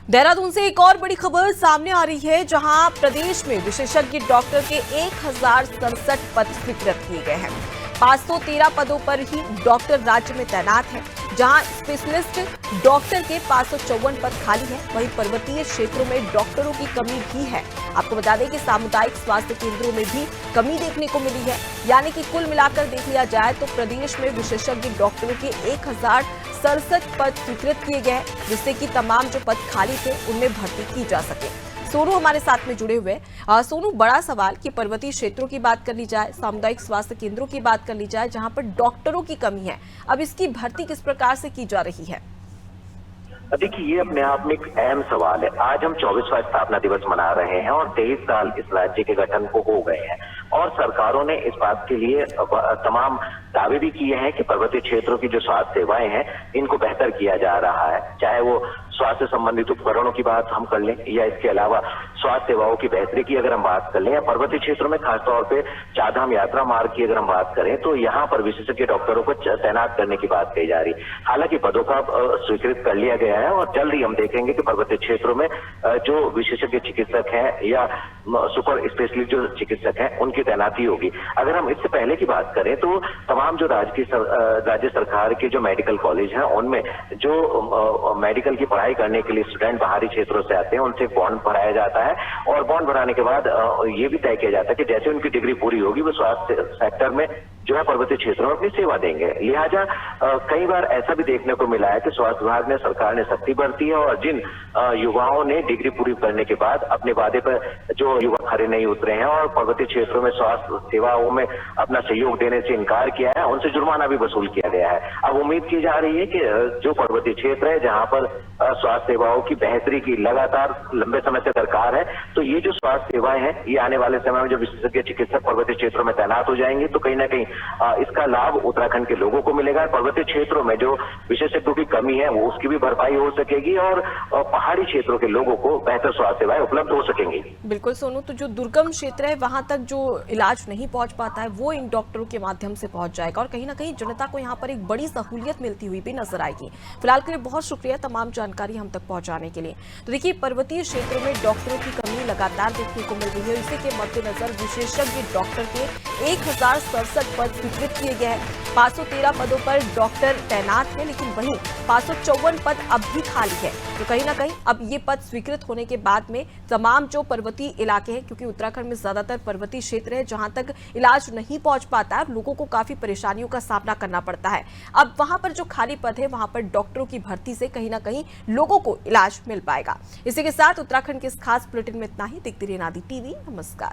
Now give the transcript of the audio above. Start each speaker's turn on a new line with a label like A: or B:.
A: देहरादून से एक और बड़ी खबर सामने आ रही है, जहां प्रदेश में विशेषज्ञ डॉक्टर के 1067 पद स्वीकृत किए गए हैं। 513 पदों पर ही डॉक्टर राज्य में तैनात हैं, जहां स्पेशलिस्ट डॉक्टर के 554 पद खाली हैं। वहीं पर्वतीय क्षेत्रों में डॉक्टरों की कमी भी है। आपको बता दें कि सामुदायिक स्वास्थ्य केंद्रों में भी कमी देखने को मिली है। यानी कि कुल मिलाकर देख लिया जाए तो प्रदेश में विशेषज्ञ डॉक्टरों के 1067 पद स्वीकृत किए गए हैं, जिससे कि तमाम जो पद खाली थे उनमें भर्ती की जा सके। सोनू हमारे साथ में जुड़े हुए। सोनू, बड़ा सवाल कि पर्वतीय क्षेत्रों की बात कर ली जाए, सामुदायिक स्वास्थ्य केंद्रों की बात कर ली जाए, जहां पर डॉक्टरों की कमी है, अब इसकी भर्ती किस प्रकार से की जा रही है?
B: देखिए, ये अपने आप में एक अहम सवाल है। आज हम 24वां स्थापना दिवस मना रहे हैं और 23 साल इस राज्य के गठन को हो गए हैं और सरकारों ने इस बात के लिए तमाम दावे भी किए हैं कि पर्वतीय क्षेत्रों की जो स्वास्थ्य सेवाएं हैं इनको बेहतर किया जा रहा है। चाहे वो स्वास्थ्य संबंधित उपकरणों की बात हम कर लें या इसके अलावा स्वास्थ्य सेवाओं की बेहतरी की अगर हम बात कर लें, या पर्वतीय क्षेत्रों में खासतौर पे चारधाम यात्रा मार्ग की अगर हम बात करें तो यहाँ पर विशेषज्ञ डॉक्टरों को तैनात करने की बात कही जा रही। हालांकि पदों का स्वीकृत कर लिया गया है और जल्द ही हम देखेंगे कि पर्वतीय क्षेत्रों में जो विशेषज्ञ चिकित्सक हैं या सुपर स्पेशलिस्ट जो चिकित्सक हैं उनकी तैनाती होगी। अगर हम इससे पहले की बात करें तो तमाम जो राज्य सरकार के जो मेडिकल कॉलेज हैं उनमें जो मेडिकल की पढ़ाई करने के लिए स्टूडेंट बाहरी क्षेत्रों से आते हैं, उनसे बॉन्ड भराया जाता है और बॉन्ड भराने के बाद ये भी तय किया जाता है कि जैसे उनकी डिग्री पूरी होगी वो स्वास्थ्य सेक्टर में जो है पर्वतीय क्षेत्रों में अपनी सेवा देंगे। लिहाजा कई बार ऐसा भी देखने को मिला है कि स्वास्थ्य विभाग ने, सरकार ने सख्ती बरती है और जिन युवाओं ने डिग्री पूरी करने के बाद अपने वादे पर जो युवा खरे नहीं उतरे हैं और पर्वतीय क्षेत्रों में स्वास्थ्य सेवाओं में अपना सहयोग देने से इनकार किया है, उनसे जुर्माना भी वसूल किया गया है। अब उम्मीद की जा रही है कि जो पर्वतीय क्षेत्र है जहां पर स्वास्थ्य सेवाओं की बेहतरी की लगातार लंबे समय से दरकार है, तो ये जो स्वास्थ्य सेवाएं हैं ये आने वाले समय में जो विशेषज्ञ चिकित्सक पर्वतीय क्षेत्रों में तैनात हो जाएंगे तो कहीं ना कहीं इसका लाभ उत्तराखंड के लोगों को मिलेगा। पर्वतीय क्षेत्रों में जो विशेषज्ञों की कमी है वो उसकी भी भरपाई हो सकेगी और पहाड़ी क्षेत्रों के लोगों को बेहतर स्वास्थ्य सेवाएं उपलब्ध हो सकेंगी।
A: बिल्कुल सोनू, तो जो दुर्गम क्षेत्र है वहां तक जो इलाज नहीं पहुंच पाता है वो इन डॉक्टरों के माध्यम से पहुंच जाएगा और कहीं ना कहीं जनता को यहाँ पर एक बड़ी सहूलियत मिलती हुई भी नजर आएगी। फिलहाल के लिए बहुत शुक्रिया तमाम जानकारी हम तक पहुंचाने के लिए। तो देखिए, पर्वतीय क्षेत्रों में डॉक्टरों की कमी लगातार देखने को मिल रही है। इसी के मद्देनजर विशेषज्ञ डॉक्टर के 1067 पद स्वीकृत किए गए हैं। 513 पदों पर डॉक्टर तैनात हैं, लेकिन वहीं 554 पद अब भी खाली है। तो कहीं ना कहीं अब ये पद स्वीकृत होने के बाद में तमाम जो पर्वतीय इलाके हैं, क्योंकि उत्तराखंड में ज्यादातर पर्वतीय क्षेत्र है जहां तक इलाज नहीं पहुंच पाता है, लोगों को काफी परेशानियों का सामना करना पड़ता है। अब वहां पर जो खाली पद है वहां पर डॉक्टरों की भर्ती से कहीं ना कहीं लोगों को इलाज मिल पाएगा। इसी के साथ उत्तराखंड के इस खास बुलेटिन में इतना ही। देखते रहिए नादी टीवी। नमस्कार।